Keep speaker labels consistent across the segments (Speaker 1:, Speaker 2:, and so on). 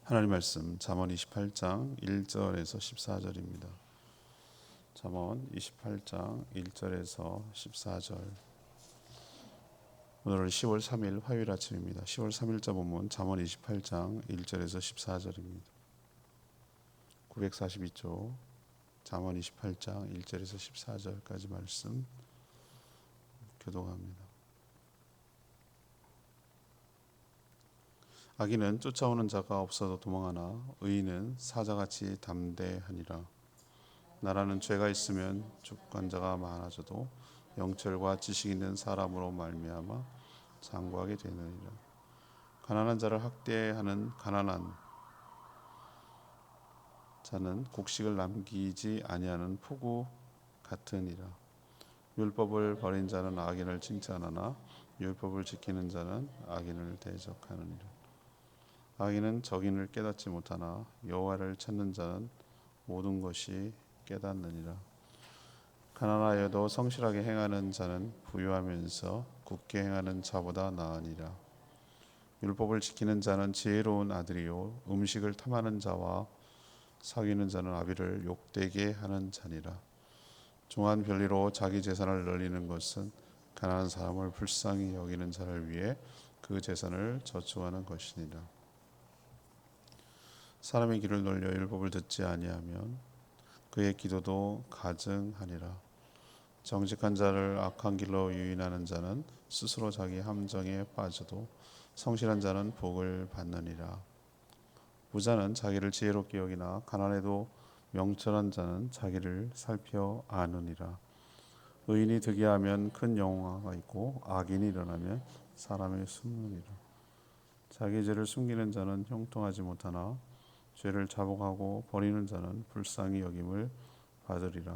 Speaker 1: 하나님 말씀 잠언 28장 1절에서 14절입니다. 잠언 28장 1절에서 14절. 오늘은 10월 3일 화요일 아침입니다. 10월 3일자 본문 잠언 28장 1절에서 14절입니다. 942쪽 잠언 28장 1절에서 14절까지 말씀 교독합니다. 악인은 쫓아오는 자가 없어도 도망하나 의인은 사자같이 담대하니라. 나라는 죄가 있으면 주권자가 많아져도 영철과 지식 있는 사람으로 말미암아 장구하게 되느니라. 가난한 자를 학대하는 가난한 자는 곡식을 남기지 아니하는 폭우 같으니라. 율법을 버린 자는 악인을 칭찬하나 율법을 지키는 자는 악인을 대적하느니라. 악인은 적인을 깨닫지 못하나 여호와를 찾는 자는 모든 것이 깨닫느니라. 가난하여도 성실하게 행하는 자는 부유하면서 굳게 행하는 자보다 나으니라. 율법을 지키는 자는 지혜로운 아들이요 음식을 탐하는 자와 사귀는 자는 아비를 욕되게 하는 자니라. 종한 별리로 자기 재산을 늘리는 것은 가난한 사람을 불쌍히 여기는 자를 위해 그 재산을 저축하는 것이니라. 사람의 귀를 놀려 율법을 듣지 아니하면 그의 기도도 가증하니라. 정직한 자를 악한 길로 유인하는 자는 스스로 자기 함정에 빠져도 성실한 자는 복을 받느니라. 부자는 자기를 지혜롭게 여기나 가난해도 명철한 자는 자기를 살펴 아느니라. 의인이 득이하면 큰 영화가 있고 악인이 일어나면 사람이 숨느니라. 자기 죄를 숨기는 자는 형통하지 못하나 죄를 자복하고 버리는 자는 불쌍히 여김을 받으리라.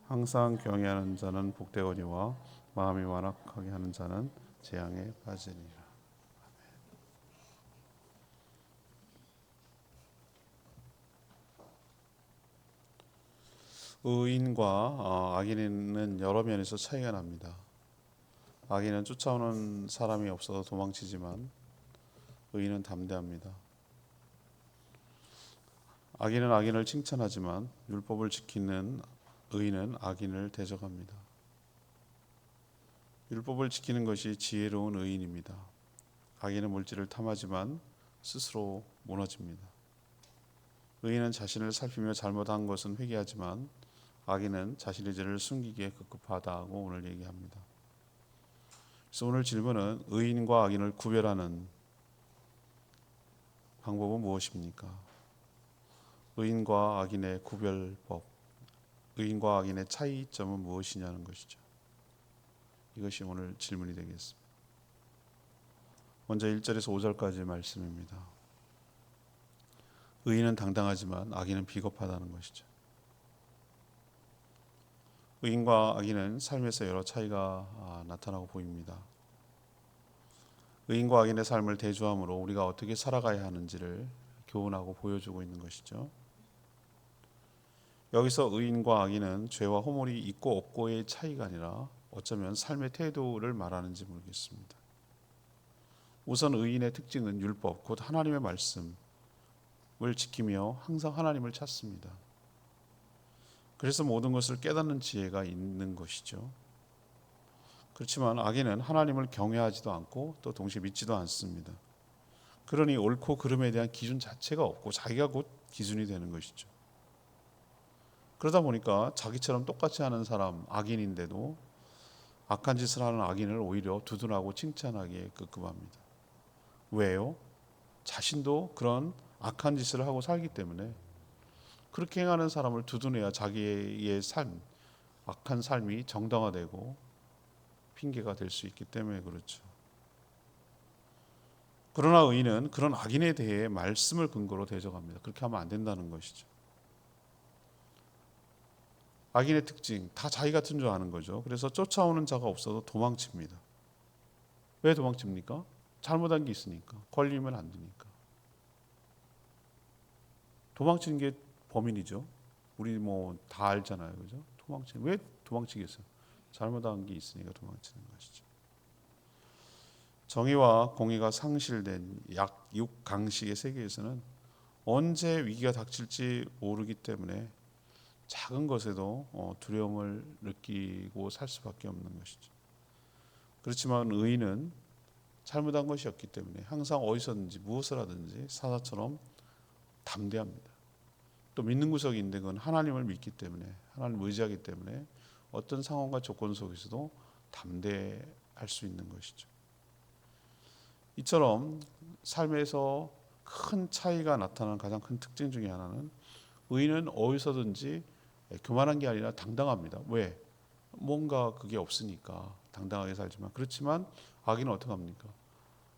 Speaker 1: 항상 경외하는 자는 복되거니와 마음이 완악하게 하는 자는 재앙에 빠지리라. 의인과 악인은 여러 면에서 차이가 납니다. 악인은 쫓아오는 사람이 없어도 도망치지만 의인은 담대합니다. 악인은 악인을 칭찬하지만 율법을 지키는 의인은 악인을 대적합니다. 율법을 지키는 것이 지혜로운 의인입니다. 악인은 물질을 탐하지만 스스로 무너집니다. 의인은 자신을 살피며 잘못한 것은 회개하지만 악인은 자신의 죄를 숨기기에 급급하다고 오늘 얘기합니다. 그래서 오늘 질문은 의인과 악인을 구별하는 방법은 무엇입니까? 의인과 악인의 구별법, 의인과 악인의 차이점은 무엇이냐는 것이죠. 이것이 오늘 질문이 되겠습니다. 먼저 1절에서 5절까지 말씀입니다. 의인은 당당하지만 악인은 비겁하다는 것이죠. 의인과 악인은 삶에서 여러 차이가 나타나고 보입니다. 의인과 악인의 삶을 대조함으로 우리가 어떻게 살아가야 하는지를 교훈하고 보여주고 있는 것이죠. 여기서 의인과 악인은 죄와 허물이 있고 없고의 차이가 아니라 어쩌면 삶의 태도를 말하는지 모르겠습니다. 우선 의인의 특징은 율법, 곧 하나님의 말씀을 지키며 항상 하나님을 찾습니다. 그래서 모든 것을 깨닫는 지혜가 있는 것이죠. 그렇지만 악인은 하나님을 경외하지도 않고 또 동시에 믿지도 않습니다. 그러니 옳고 그름에 대한 기준 자체가 없고 자기가 곧 기준이 되는 것이죠. 그러다 보니까 자기처럼 똑같이 하는 사람, 악인인데도 악한 짓을 하는 악인을 오히려 두둔하고 칭찬하기에 급급합니다. 왜요? 자신도 그런 악한 짓을 하고 살기 때문에 그렇게 행하는 사람을 두둔해야 자기의 삶, 악한 삶이 정당화되고 핑계가 될 수 있기 때문에 그렇죠. 그러나 의인은 그런 악인에 대해 말씀을 근거로 대적합니다. 그렇게 하면 안 된다는 것이죠. 악인의 특징, 다 자기 같은 줄 아는 거죠. 그래서 쫓아오는 자가 없어도 도망칩니다. 왜 도망칩니까? 잘못한 게 있으니까. 걸리면 안 되니까. 도망치는 게 범인이죠. 우리 뭐 다 알잖아요. 그죠? 왜 도망치겠어요? 잘못한 게 있으니까 도망치는 것이죠. 정의와 공의가 상실된 약 6강식의 세계에서는 언제 위기가 닥칠지 모르기 때문에 작은 것에도 두려움을 느끼고 살 수밖에 없는 것이죠. 그렇지만 의인은 잘못한 것이 없기 때문에 항상 어디서든지 무엇을 하든지 사자처럼 담대합니다. 또 믿는 구석이 있는데 그건 하나님을 믿기 때문에, 하나님을 의지하기 때문에 어떤 상황과 조건 속에서도 담대할 수 있는 것이죠. 이처럼 삶에서 큰 차이가 나타나는 가장 큰 특징 중에 하나는 의인은 어디서든지 교만한 게 아니라 당당합니다. 왜? 뭔가 그게 없으니까 당당하게 살지만, 그렇지만 악인은 어떻게 합니까?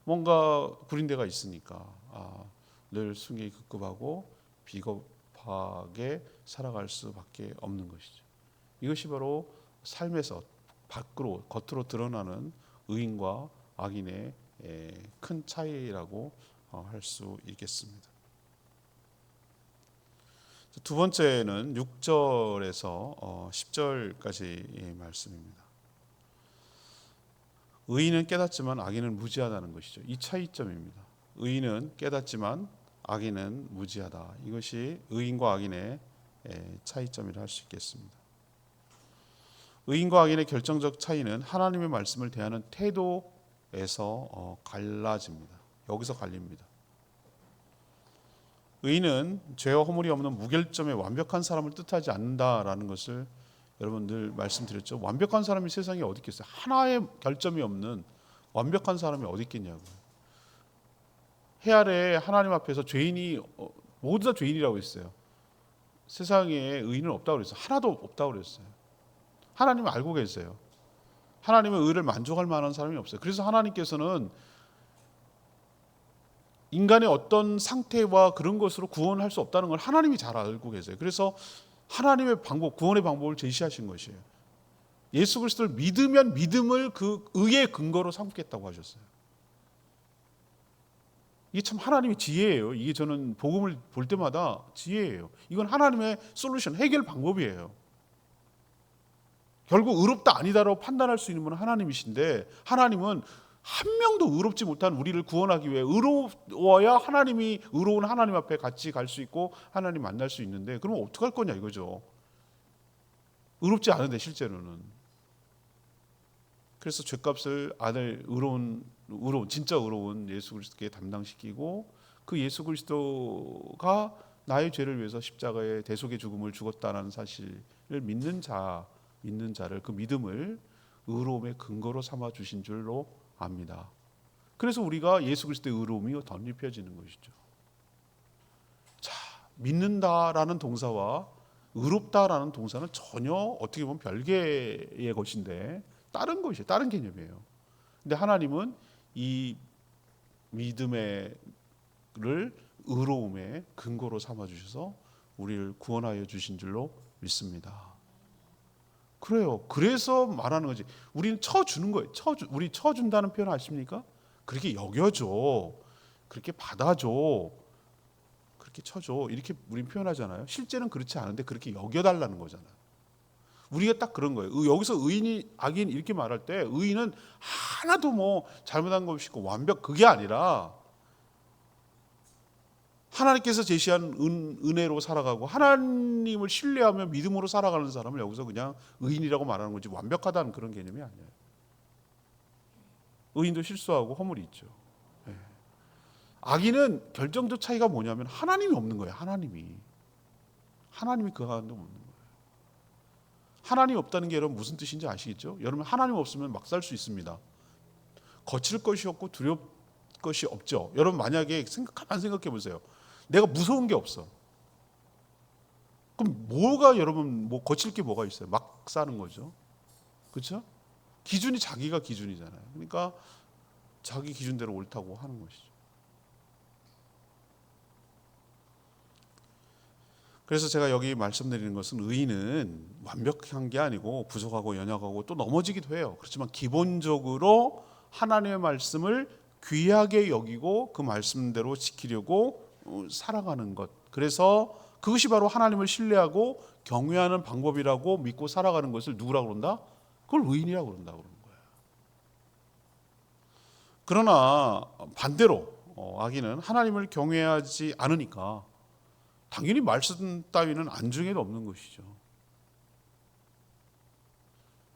Speaker 1: 뭔가 구린 데가 있으니까 늘 순기급급하고 비겁하게 살아갈 수밖에 없는 것이죠. 이것이 바로 삶에서 밖으로 겉으로 드러나는 의인과 악인의 큰 차이라고 할 수 있겠습니다. 두 번째는 6절에서 10절까지 말씀입니다. 의인은 깨닫지만 악인은 무지하다는 것이죠. 이 차이점입니다. 의인은 깨닫지만 악인은 무지하다. 이것이 의인과 악인의 차이점이라 할 수 있겠습니다. 의인과 악인의 결정적 차이는 하나님의 말씀을 대하는 태도에서 갈라집니다. 여기서 갈립니다. 의인은 죄와 허물이 없는 무결점의 완벽한 사람을 뜻하지 않는다라는 것을 여러분 늘 말씀드렸죠. 완벽한 사람이 세상에 어디 있겠어요? 하나의 결점이 없는 완벽한 사람이 어디 있겠냐고요. 해 아래 하나님 앞에서 죄인이 모두 다 죄인이라고 했어요. 세상에 의인은 없다고 그랬어요. 하나도 없다고 그랬어요. 하나님은 알고 계세요. 하나님의 의를 만족할 만한 사람이 없어요. 그래서 하나님께서는 인간의 어떤 상태와 그런 것으로 구원할 수 없다는 걸 하나님이 잘 알고 계세요. 그래서 하나님의 방법, 구원의 방법을 제시하신 것이에요. 예수 그리스도를 믿으면 믿음을 그 의의 근거로 삼겠다고 하셨어요. 이게 참 하나님의 지혜예요. 이게 저는 복음을 볼 때마다 지혜예요. 이건 하나님의 솔루션, 해결 방법이에요. 결국 의롭다 아니다라고 판단할 수 있는 분은 하나님이신데, 하나님은 한 명도 의롭지 못한 우리를 구원하기 위해 의로워야 하나님이 의로운 하나님 앞에 같이 갈 수 있고 하나님 만날 수 있는데, 그럼 어떡할 거냐 이거죠. 의롭지 않은데 실제로는. 그래서 죄값을 아들 의로운 진짜 의로운 예수 그리스도께 담당시키고, 그 예수 그리스도가 나의 죄를 위해서 십자가의 대속의 죽음을 죽었다는 사실을 믿는 자를, 그 믿음을 의로움의 근거로 삼아 주신 줄로 압니다. 그래서 우리가 예수 그리스도의 의로움이 덧입혀지는 것이죠. 자, 믿는다라는 동사와 의롭다라는 동사는 전혀 어떻게 보면 별개의 것인데 다른 것이에요. 다른 개념이에요. 근데 하나님은 이 믿음을 의로움의 근거로 삼아 주셔서 우리를 구원하여 주신 줄로 믿습니다. 그래요. 그래서 말하는 거지. 우리는 쳐주는 거예요. 우리 쳐준다는 표현 아십니까? 그렇게 여겨줘. 그렇게 받아줘. 그렇게 쳐줘. 이렇게 우리는 표현하잖아요. 실제는 그렇지 않은데 그렇게 여겨달라는 거잖아요. 우리가 딱 그런 거예요. 여기서 의인이 악인 이렇게 말할 때 의인은 하나도 뭐 잘못한 거 없이 완벽, 그게 아니라 하나님께서 제시한 은혜로 살아가고 하나님을 신뢰하며 믿음으로 살아가는 사람을 여기서 그냥 의인이라고 말하는 거지, 완벽하다는 그런 개념이 아니에요. 의인도 실수하고 허물이 있죠. 네. 악인은 결정적 차이가 뭐냐면 하나님이 없는 거예요. 하나님이 그 가운데 없는 거예요. 하나님 없다는 게 여러분 무슨 뜻인지 아시겠죠? 여러분 하나님 없으면 막 살 수 있습니다. 거칠 것이 없고 두려울 것이 없죠. 여러분 만약에 가만 생각해 보세요. 내가 무서운 게 없어. 그럼 뭐가 여러분 뭐 거칠 게 뭐가 있어요? 막 사는 거죠. 그렇죠? 기준이 자기가 기준이잖아요. 그러니까 자기 기준대로 옳다고 하는 것이죠. 그래서 제가 여기 말씀드리는 것은 의인은 완벽한 게 아니고 부족하고 연약하고 또 넘어지기도 해요. 그렇지만 기본적으로 하나님의 말씀을 귀하게 여기고 그 말씀대로 지키려고 살아가는 것. 그래서 그것이 바로 하나님을 신뢰하고 경외하는 방법이라고 믿고 살아가는 것을 누구라고 그런다? 그걸 의인이라고 그런다고 그러는 거예요. 그러나 반대로 악인은 하나님을 경외하지 않으니까 당연히 말씀 따위는 안중에도 없는 것이죠.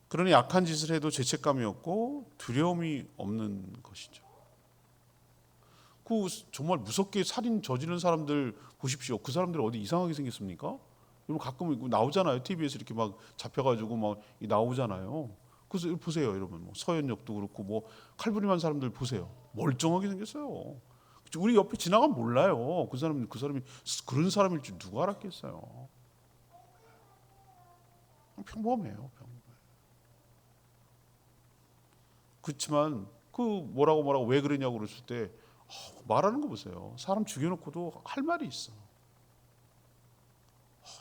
Speaker 1: 그러니 악한 짓을 해도 죄책감이 없고 두려움이 없는 것이죠. 그 정말 무섭게 살인 저지른 사람들 보십시오. 그 사람들 어디 이상하게 생겼습니까? 여러분 가끔 나오잖아요. TV에서 이렇게 막 잡혀가지고 막 나오잖아요. 그래서 보세요, 여러분. 뭐 서현역도 그렇고 뭐 칼부림한 사람들 보세요. 멀쩡하게 생겼어요. 우리 옆에 지나가면 몰라요. 그 사람이 그런 사람일 줄 누가 알았겠어요. 평범해요. 그렇지만 그 뭐라고 왜 그러냐고 그랬을 때 말하는 거 보세요. 사람 죽여놓고도 할 말이 있어.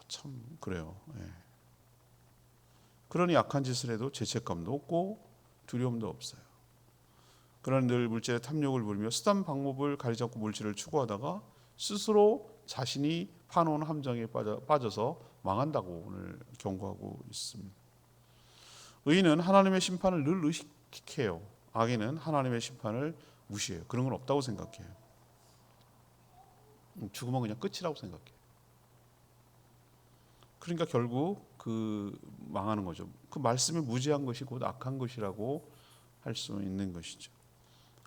Speaker 1: 참 그래요. 예. 그러니 약한 짓을 해도 죄책감도 없고 두려움도 없어요. 그러나 늘 물질의 탐욕을 부리며 쓰던 방법을 가리지 않고 물질을 추구하다가 스스로 자신이 파놓은 함정에 빠져서 망한다고 오늘 경고하고 있습니다. 의인은 하나님의 심판을 늘 의식해요. 악인은 하나님의 심판을 무시해요. 그런 건 없다고 생각해요. 죽으면 그냥 끝이라고 생각해요. 그러니까 결국 그 망하는 거죠. 그 말씀이 무지한 것이 곧 악한 것이라고 할 수 있는 것이죠.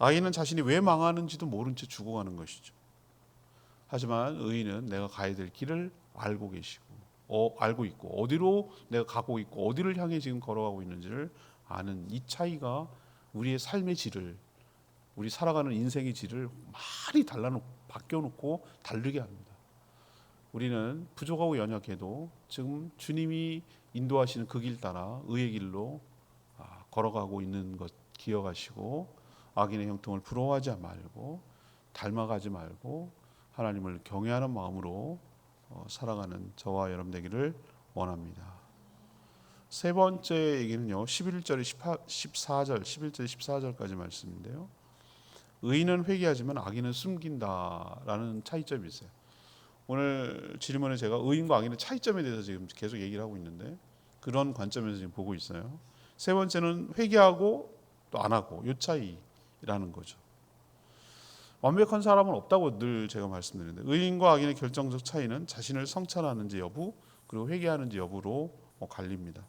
Speaker 1: 악인은 자신이 왜 망하는지도 모른 채 죽어가는 것이죠. 하지만 의인은 내가 가야 될 길을 알고 계시고 알고 있고 어디로 내가 가고 있고 어디를 향해 지금 걸어가고 있는지를 아는 이 차이가 우리의 삶의 질을 우리 살아가는 인생의 질을 많이 바뀌어놓고 다르게 합니다. 우리는 부족하고 연약해도 지금 주님이 인도하시는 그 길 따라 의의 길로 걸어가고 있는 것 기억하시고 악인의 형통을 부러워하지 말고 닮아가지 말고 하나님을 경외하는 마음으로 살아가는 저와 여러분 되기를 원합니다. 세 번째 얘기는요. 11절에 14절, 11절 14절까지 말씀인데요. 의인은 회개하지만 악인은 숨긴다라는 차이점이 있어요. 오늘 질문에 제가 의인과 악인의 차이점에 대해서 지금 계속 얘기를 하고 있는데 그런 관점에서 지금 보고 있어요. 세 번째는 회개하고 또 안 하고 이 차이라는 거죠. 완벽한 사람은 없다고 늘 제가 말씀드리는데 의인과 악인의 결정적 차이는 자신을 성찰하는지 여부 그리고 회개하는지 여부로 갈립니다.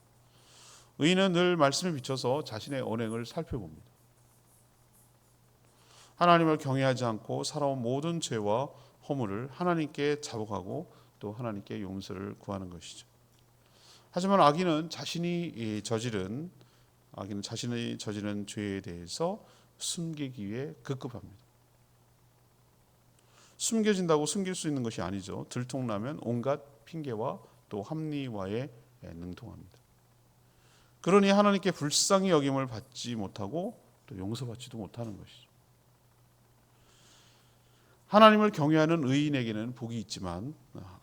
Speaker 1: 의인은 늘 말씀에 비춰서 자신의 언행을 살펴봅니다. 하나님을 경외하지 않고 살아온 모든 죄와 허물을 하나님께 자복하고 또 하나님께 용서를 구하는 것이죠. 하지만 악인은 자신이 저지른 죄에 대해서 숨기기 위해 급급합니다. 숨겨진다고 숨길 수 있는 것이 아니죠. 들통나면 온갖 핑계와 또 합리화에 능통합니다. 그러니 하나님께 불쌍히 여김을 받지 못하고 또 용서받지도 못하는 것이죠. 하나님을 경외하는 의인에게는 복이 있지만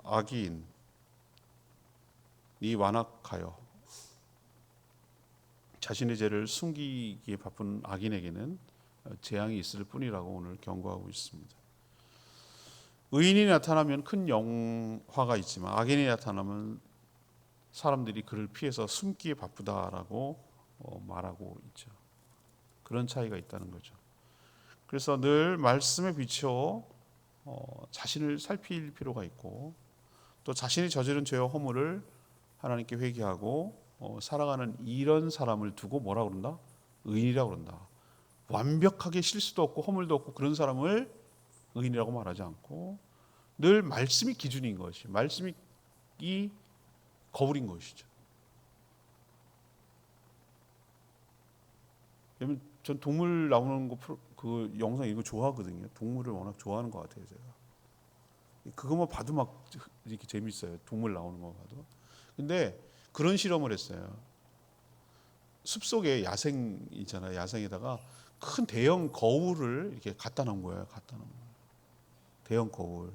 Speaker 1: 악인이 완악하여 자신의 죄를 숨기기에 바쁜 악인에게는 재앙이 있을 뿐이라고 오늘 경고하고 있습니다. 의인이 나타나면 큰 영화가 있지만 악인이 나타나면 사람들이 그를 피해서 숨기에 바쁘다라고 말하고 있죠. 그런 차이가 있다는 거죠. 그래서 늘 말씀에 비추어 자신을 살필 필요가 있고 또 자신이 저지른 죄와 허물을 하나님께 회개하고 살아가는 이런 사람을 두고 뭐라고 그런다? 의인이라고 그런다. 완벽하게 실수도 없고 허물도 없고 그런 사람을 의인이라고 말하지 않고 늘 말씀이 기준인 것이 말씀이 거울인 것이죠. 여러분 전 동물 나오는 그 영상 이거 좋아하거든요. 동물을 워낙 좋아하는 것 같아요 제가. 그것만 봐도 막 이렇게 재밌어요. 동물 나오는 거 봐도. 근데 그런 실험을 했어요. 숲속에 야생 있잖아요. 야생에다가 큰 대형 거울을 이렇게 갖다 놓은 거예요. 대형 거울.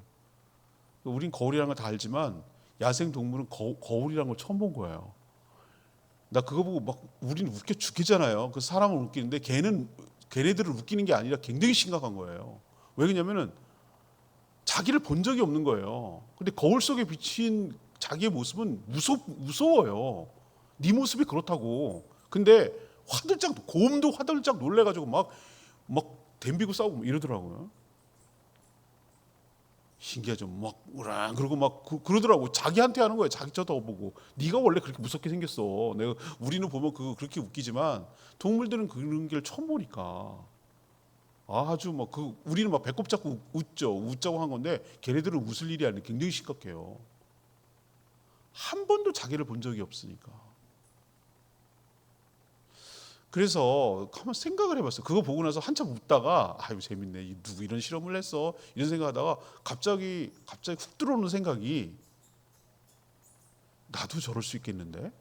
Speaker 1: 우린 거울이라는 걸 다 알지만 야생 동물은 거울이라는 걸 처음 본 거예요. 나 그거 보고 막 우리는 웃겨 죽겠잖아요. 그 사람을 웃기는데 걔네들을 웃기는 게 아니라 굉장히 심각한 거예요. 왜 그러냐면은 자기를 본 적이 없는 거예요. 근데 거울 속에 비친 자기의 모습은 무서워요. 네 모습이 그렇다고. 근데 곰도 화들짝 놀래가지고 막 덤비고 싸우고 이러더라고요. 신기하죠. 막 우랑 그러고 막 그러더라고. 자기한테 하는 거예요. 자기 쳐다보고. 네가 원래 그렇게 무섭게 생겼어. 내가 우리는 보면 그렇게 웃기지만 동물들은 그런 걸 처음 보니까 아주 막 우리는 막 배꼽 잡고 웃죠. 웃자고 한 건데 걔네들은 웃을 일이 아니라 굉장히 심각해요. 한 번도 자기를 본 적이 없으니까. 그래서 한번 생각을 해봤어요. 그거 보고 나서 한참 웃다가 아유 재밌네. 누구 이런 실험을 했어? 이런 생각하다가 갑자기 훅 들어오는 생각이 나도 저럴 수 있겠는데?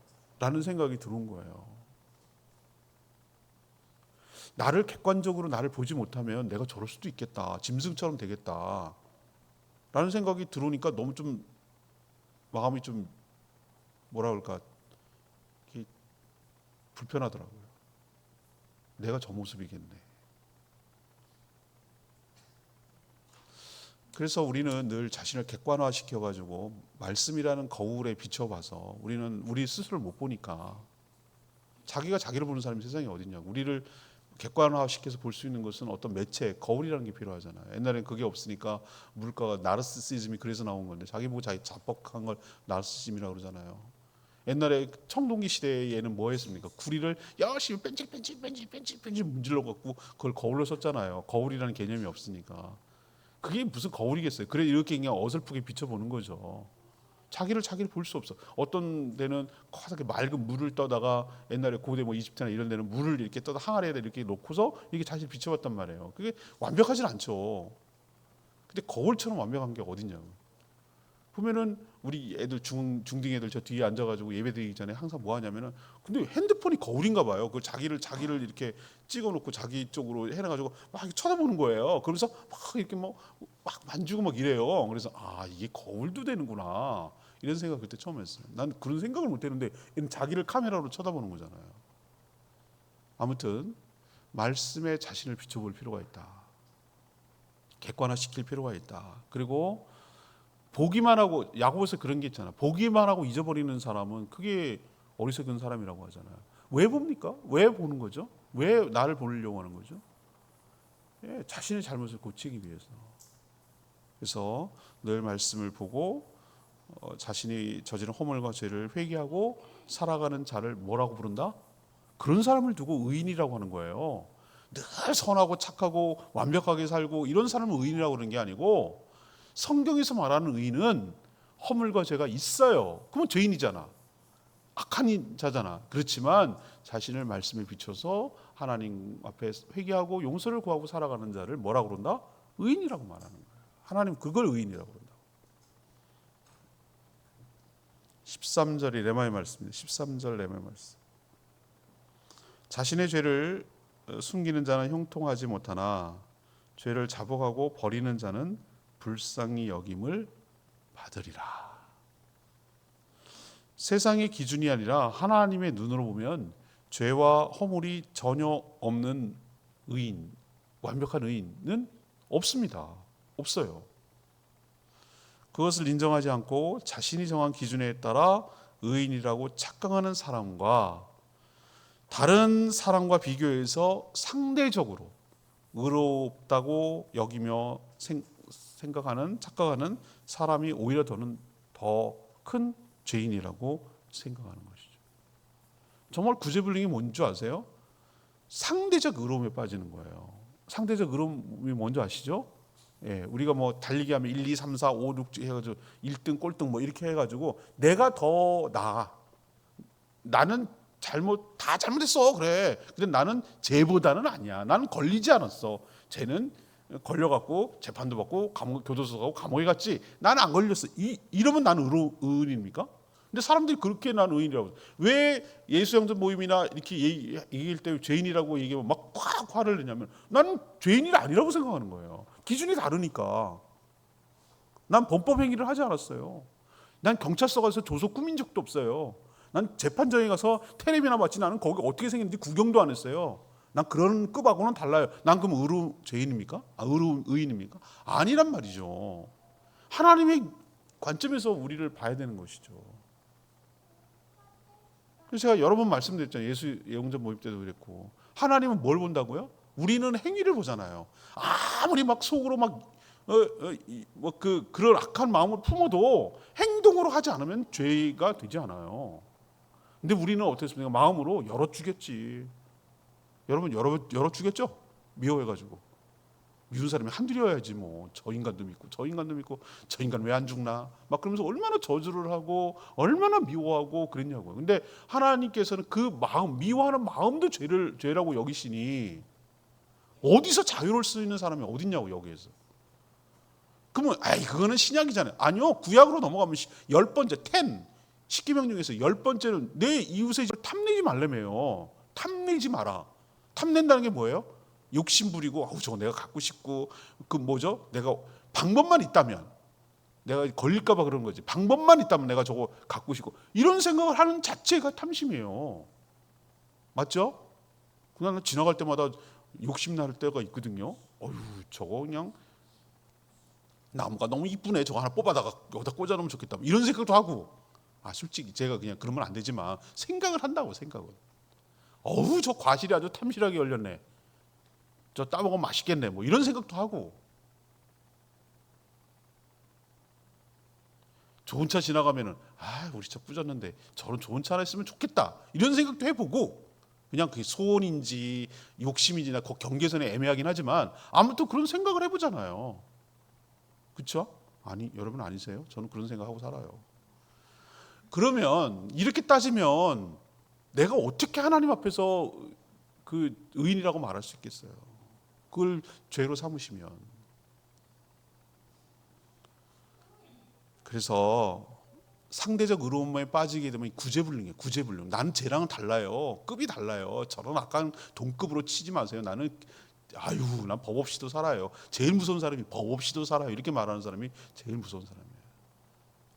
Speaker 1: 라는 생각이 들어온 거예요. 나를 객관적으로 나를 보지 못하면 내가 저럴 수도 있겠다. 짐승처럼 되겠다. 라는 생각이 들어오니까 너무 좀 마음이 좀 뭐라 그럴까 불편하더라고요. 내가 저 모습이겠네. 그래서 우리는 늘 자신을 객관화시켜 가지고 말씀이라는 거울에 비춰봐서 우리는 우리 스스로를 못 보니까 자기가 자기를 보는 사람이 세상에 어딨냐고. 우리를 객관화시켜서 볼 수 있는 것은 어떤 매체, 거울이라는 게 필요하잖아요. 옛날엔 그게 없으니까 물가가 나르시시즘이 그래서 나온 건데 자기 보고 자기 자뻑한 걸 나르시시즘이라고 그러잖아요. 옛날에 청동기 시대에는 뭐 했습니까? 구리를 열심히 뺀질 문질러 갖고 그걸 거울로 썼잖아요. 거울이라는 개념이 없으니까. 그게 무슨 거울이겠어요. 그래 이렇게 그냥 어설프게 비춰보는 거죠. 자기를 볼 수 없어. 어떤 데는 커다랗게 맑은 물을 떠다가 옛날에 고대 뭐 이집트나 이런 데는 물을 이렇게 떠다 항아리에다 이렇게 놓고서 이게 자신을 비춰봤단 말이에요. 그게 완벽하진 않죠. 근데 거울처럼 완벽한 게 어딨냐고. 보면은 우리 애들 중딩 애들 저 뒤에 앉아가지고 예배드리기 전에 항상 뭐 하냐면은 근데 핸드폰이 거울인가 봐요. 그 자기를 이렇게 찍어놓고 자기 쪽으로 해놔가지고 막 이렇게 쳐다보는 거예요. 그러면서 막 이렇게 막 만지고 막 이래요. 그래서 아 이게 거울도 되는구나 이런 생각 그때 처음 했어요. 난 그런 생각을 못했는데 얘는 자기를 카메라로 쳐다보는 거잖아요. 아무튼 말씀에 자신을 비춰볼 필요가 있다. 객관화시킬 필요가 있다. 그리고 보기만 하고 야고보서 그런 게 있잖아. 보기만 하고 잊어버리는 사람은 그게 어리석은 사람이라고 하잖아요. 왜 봅니까? 왜 보는 거죠? 왜 나를 보려고 하는 거죠? 예, 자신의 잘못을 고치기 위해서. 그래서 늘 말씀을 보고 자신이 저지른 허물과 죄를 회개하고 살아가는 자를 뭐라고 부른다? 그런 사람을 두고 의인이라고 하는 거예요. 늘 선하고 착하고 완벽하게 살고 이런 사람을 의인이라고 그러는 게 아니고 성경에서 말하는 의인은 허물과 죄가 있어요. 그러면 죄인이잖아. 악한 자잖아. 그렇지만 자신을 말씀에 비춰서 하나님 앞에 회개하고 용서를 구하고 살아가는 자를 뭐라고 그런다? 의인이라고 말하는 거예요. 하나님 그걸 의인이라고 그런다. 13절이 레마의 말씀입니다. 13절 레마의 말씀. 자신의 죄를 숨기는 자는 형통하지 못하나 죄를 자복하고 버리는 자는 불쌍히 여김을 받으리라. 세상의 기준이 아니라 하나님의 눈으로 보면 죄와 허물이 전혀 없는 의인, 완벽한 의인은 없습니다. 없어요. 그것을 인정하지 않고 자신이 정한 기준에 따라 의인이라고 착각하는 사람과 다른 사람과 비교해서 상대적으로 의롭다고 여기며 생각하는 착각하는 사람이 오히려 더 큰 죄인이라고 생각하는 것이죠. 정말 구제불능이 뭔지 아세요? 상대적 의로움에 빠지는 거예요. 상대적 의로움이 뭔지 아시죠? 예, 우리가 뭐 달리기 하면 1, 2, 3, 4, 5, 6 해가지고 1등 꼴등 뭐 이렇게 해가지고 내가 더 나아. 나는 다 잘못했어. 그래. 근데 나는 쟤보다는 아니야. 나는 걸리지 않았어. 쟤는 걸려갖고 재판도 받고 교도소 가고 감옥에 갔지. 나는 안 걸렸어. 이러면 나는 의인입니까? 근데 사람들이 그렇게 난 의인이라고. 왜 예수 영접 모임이나 이렇게 얘기할 때 죄인이라고 얘기하면 막 확 화를 내냐면 나는 죄인이 아니라고 생각하는 거예요. 기준이 다르니까. 난 범법 행위를 하지 않았어요. 난 경찰서 가서 조서 꾸민 적도 없어요. 난 재판정에 가서 텔레비나 봤지 나는 거기 어떻게 생겼는지 구경도 안 했어요. 난 그런 급하고는 달라요. 난 그럼 의로 죄인입니까? 의로 의인입니까? 아니란 말이죠. 하나님의 관점에서 우리를 봐야 되는 것이죠. 그래서 제가 여러 번 말씀드렸잖아요. 예수 영접 모임 때도 그랬고 하나님은 뭘 본다고요? 우리는 행위를 보잖아요. 아무리 막 속으로 막 그런 악한 마음을 품어도 행동으로 하지 않으면 죄가 되지 않아요. 근데 우리는 어떻습니까? 마음으로 열어주겠지. 여러분 열어주겠죠? 미워해가지고. 미운 사람이 한둘이어야지 뭐. 저 인간도 믿고 저 인간도 믿고 저 인간 왜 안 죽나? 막 그러면서 얼마나 저주를 하고 얼마나 미워하고 그랬냐고요. 근데 하나님께서는 그 마음, 미워하는 마음도 죄라고 여기시니 어디서 자유를 수 있는 사람이 어딨냐고 여기에서. 그러면 그거는 신약이잖아요. 아니요. 구약으로 넘어가면 10번째 10계명 중에서 10번째는 내 이웃의 집을 탐내지 말라며요. 탐내지 마라. 탐낸다는 게 뭐예요? 욕심 부리고 저거 내가 갖고 싶고 내가 방법만 있다면 내가 걸릴까 봐 그런 거지. 방법만 있다면 내가 저거 갖고 싶고 이런 생각을 하는 자체가 탐심이에요. 맞죠? 그냥 지나갈 때마다 욕심 날 때가 있거든요. 저거 그냥 나무가 너무 이쁘네. 저거 하나 뽑아다가 여기다 꽂아놓으면 좋겠다. 이런 생각도 하고. 솔직히 제가 그냥 그러면 안 되지만 생각을 한다고 생각을. 저 과실이 아주 탐실하게 열렸네. 저 따먹으면 맛있겠네. 뭐 이런 생각도 하고. 좋은 차 지나가면은 우리 차 뿌졌는데 저런 좋은 차 하나 있으면 좋겠다. 이런 생각도 해보고. 그냥 그게 소원인지 욕심인지나 그 경계선에 애매하긴 하지만 아무튼 그런 생각을 해보잖아요. 그렇죠? 여러분 아니세요? 저는 그런 생각하고 살아요. 그러면 이렇게 따지면 내가 어떻게 하나님 앞에서 그 의인이라고 말할 수 있겠어요? 그걸 죄로 삼으시면. 그래서 상대적 의로움에 빠지게 되면 구제불능이에요. 구제불능. 나는 쟤랑은 달라요. 급이 달라요. 저런 악한 동급으로 치지 마세요. 나는 난 법 없이도 살아요. 제일 무서운 사람이 법 없이도 살아요. 이렇게 말하는 사람이 제일 무서운 사람이에요.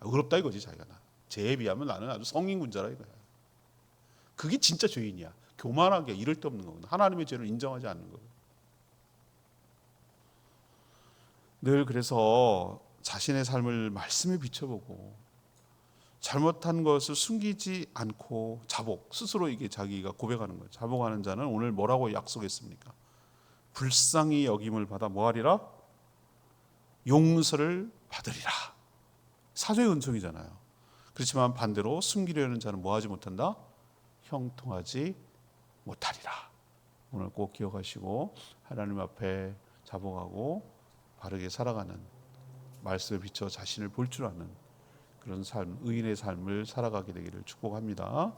Speaker 1: 의롭다 이거지 자기가. 쟤에 비하면 나는 아주 성인군자라 이거야. 그게 진짜 죄인이야. 교만하게 이럴 데 없는 거거든. 하나님의 죄를 인정하지 않는 거거든. 늘 그래서 자신의 삶을 말씀에 비춰보고 잘못한 것을 숨기지 않고 스스로 이게 자기가 고백하는 거예요. 자복하는 자는 오늘 뭐라고 약속했습니까? 불쌍히 여김을 받아 뭐하리라? 용서를 받으리라. 사죄의 은총이잖아요. 그렇지만 반대로 숨기려는 자는 뭐하지 못한다? 형통하지 못하리라. 오늘 꼭 기억하시고 하나님 앞에 자복하고 바르게 살아가는, 말씀에 비춰 자신을 볼 줄 아는 그런 삶, 의인의 삶을 살아가게 되기를 축복합니다.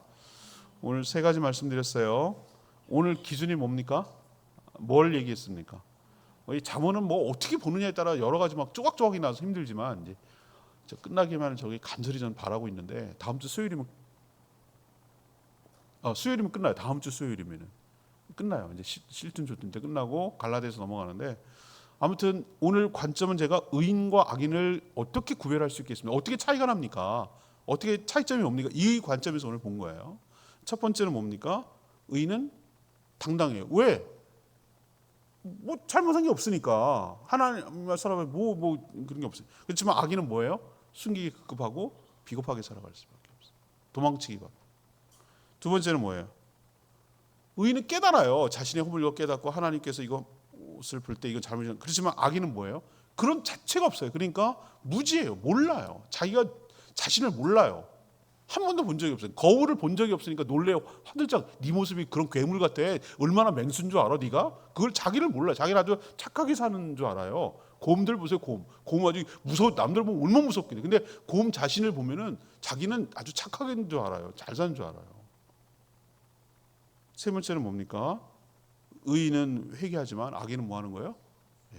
Speaker 1: 오늘 3가지 말씀드렸어요. 오늘 기준이 뭡니까? 뭘 얘기했습니까? 이 잠언은 뭐 어떻게 보느냐에 따라 여러 가지 막 조각조각이 나서 힘들지만 이제 끝나기만 저기 간절히 전 바라고 있는데 다음 주 수요일이면 끝나요. 다음 주 수요일이면은 끝나요. 이제 실든 조든 때 끝나고 갈라디아서 넘어가는데 아무튼 오늘 관점은 제가 의인과 악인을 어떻게 구별할 수 있겠습니까? 어떻게 차이가 납니까? 어떻게 차이점이 뭡니까? 이 관점에서 오늘 본 거예요. 첫 번째는 뭡니까? 의인은 당당해요. 왜? 뭐 잘못한 게 없으니까. 하나님 사람의 뭐 그런 게 없어요. 그렇지만 악인은 뭐예요? 숨기기 급급하고 비겁하게 살아갈 수밖에 없어요. 도망치기 바. 두 번째는 뭐예요? 의인은 깨달아요. 자신의 허물을 깨닫고 하나님께서 이것을 볼 때 이건 잘못이야. 그렇지만 악인은 뭐예요? 그런 자체가 없어요. 그러니까 무지해요. 몰라요. 자기가 자신을 몰라요. 한 번도 본 적이 없어요. 거울을 본 적이 없으니까 놀래요. 화들짝 네 모습이 그런 괴물 같아. 얼마나 맹수인 줄 알아 네가? 그걸 자기를 몰라요. 자기는 아주 착하게 사는 줄 알아요. 곰들 보세요. 곰 아주 무서워. 남들 보면 얼마나 무섭겠네. 근데 곰 자신을 보면은 자기는 아주 착하게 있는 줄 알아요. 잘 사는 줄 알아요. 세 번째는 뭡니까? 의인은 회개하지만 악인은 뭐 하는 거예요?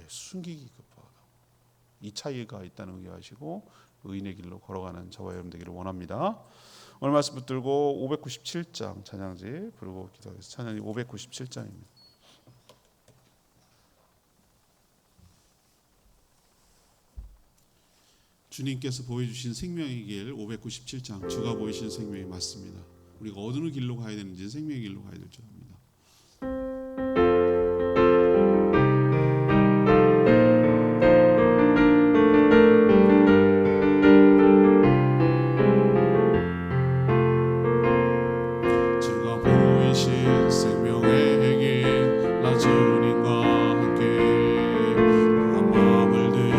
Speaker 1: 숨기기 급하다. 이 차이가 있다는 거 이해하시고 의인의 길로 걸어가는 저와 여러분 되기를 원합니다. 오늘 말씀 붙들고 597장 찬양지 부르고 기도하겠습니다. 찬양지 597장입니다. 주님께서 보여주신 생명의 길 597장, 주가 보이신 생명이 맞습니다. 우리가 어느 길로 가야 되는지 생명의 길로 가야 될 줄 압니다. 주님과 함께 한 마음을 들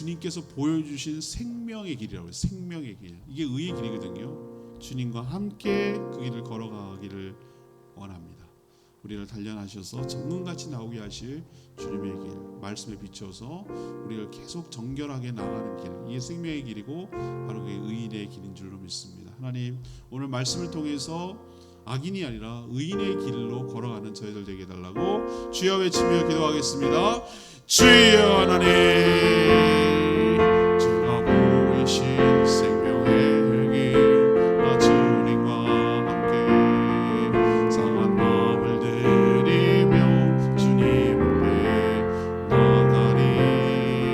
Speaker 1: 주님께서 보여주신 생명의 길이라고 해요. 생명의 길. 이게 의의 길이거든요. 주님과 함께 그 길을 걸어가기를 원합니다. 우리를 단련하셔서 정금같이 나오게 하실 주님의 길, 말씀에 비춰서 우리를 계속 정결하게 나가는 길, 이게 생명의 길이고 바로 그게 의인의 길인 줄로 믿습니다. 하나님, 오늘 말씀을 통해서 악인이 아니라 의인의 길로 걸어가는 저희들 되게 해달라고 주여 외치며 기도하겠습니다. 주여 하나님, 주가 보이신 생명의 길, 나 주님과 함께 상한 마음을 들이며 주님 앞에 나가리.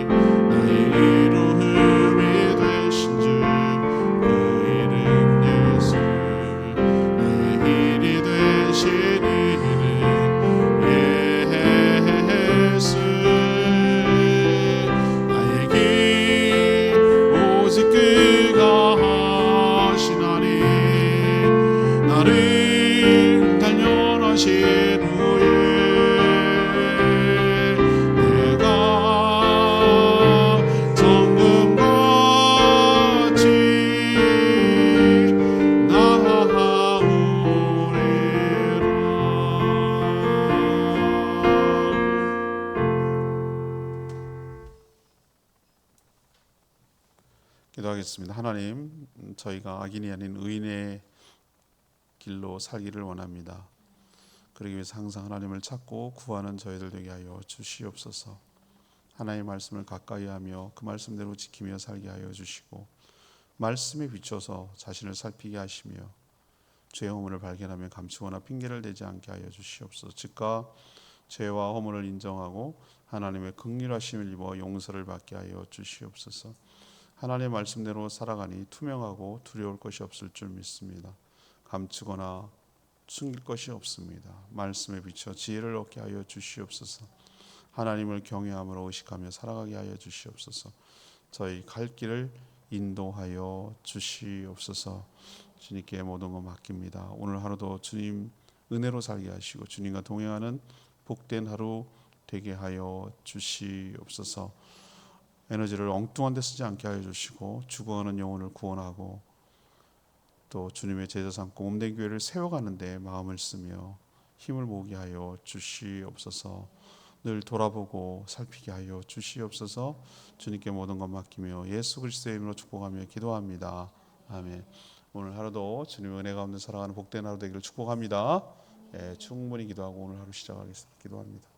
Speaker 1: 나의 이루음이 되신 주 그 이름 예수, 나의 길이 되신 이름 예수. 나의 길 오직 그가 하시나니, 나를 단련하신 후에 내가 정금같이 기도하겠습니다. 하나님, 저희가 악인이 아닌 의인의 길로 살기를 원합니다. 그러기 위해서 항상 하나님을 찾고 구하는 저희들 되게 하여 주시옵소서. 하나님의 말씀을 가까이 하며 그 말씀대로 지키며 살게 하여 주시고, 말씀에 비춰서 자신을 살피게 하시며 죄의 허물을 발견하며 감추거나 핑계를 대지 않게 하여 주시옵소서. 즉각 죄와 허물을 인정하고 하나님의 긍휼하심을 입어 용서를 받게 하여 주시옵소서. 하나님의 말씀대로 살아가니 투명하고 두려울 것이 없을 줄 믿습니다. 감추거나 숨길 것이 없습니다. 말씀에 비춰 지혜를 얻게 하여 주시옵소서. 하나님을 경외함으로 의식하며 살아가게 하여 주시옵소서. 저희 갈 길을 인도하여 주시옵소서. 주님께 모든 것 맡깁니다. 오늘 하루도 주님 은혜로 살게 하시고 주님과 동행하는 복된 하루 되게 하여 주시옵소서. 에너지를 엉뚱한 데 쓰지 않게 하여 주시고 죽어가는 영혼을 구원하고 또 주님의 제자 삼고 몸된 교회를 세워가는 데 마음을 쓰며 힘을 모으게 하여 주시옵소서. 늘 돌아보고 살피게 하여 주시옵소서. 주님께 모든 것 맡기며 예수 그리스도의 이름으로 축복하며 기도합니다. 아멘. 오늘 하루도 주님의 은혜 가운데 살아가는 복된 하루 되기를 축복합니다. 충분히 기도하고 오늘 하루 시작하겠습니다. 기도합니다.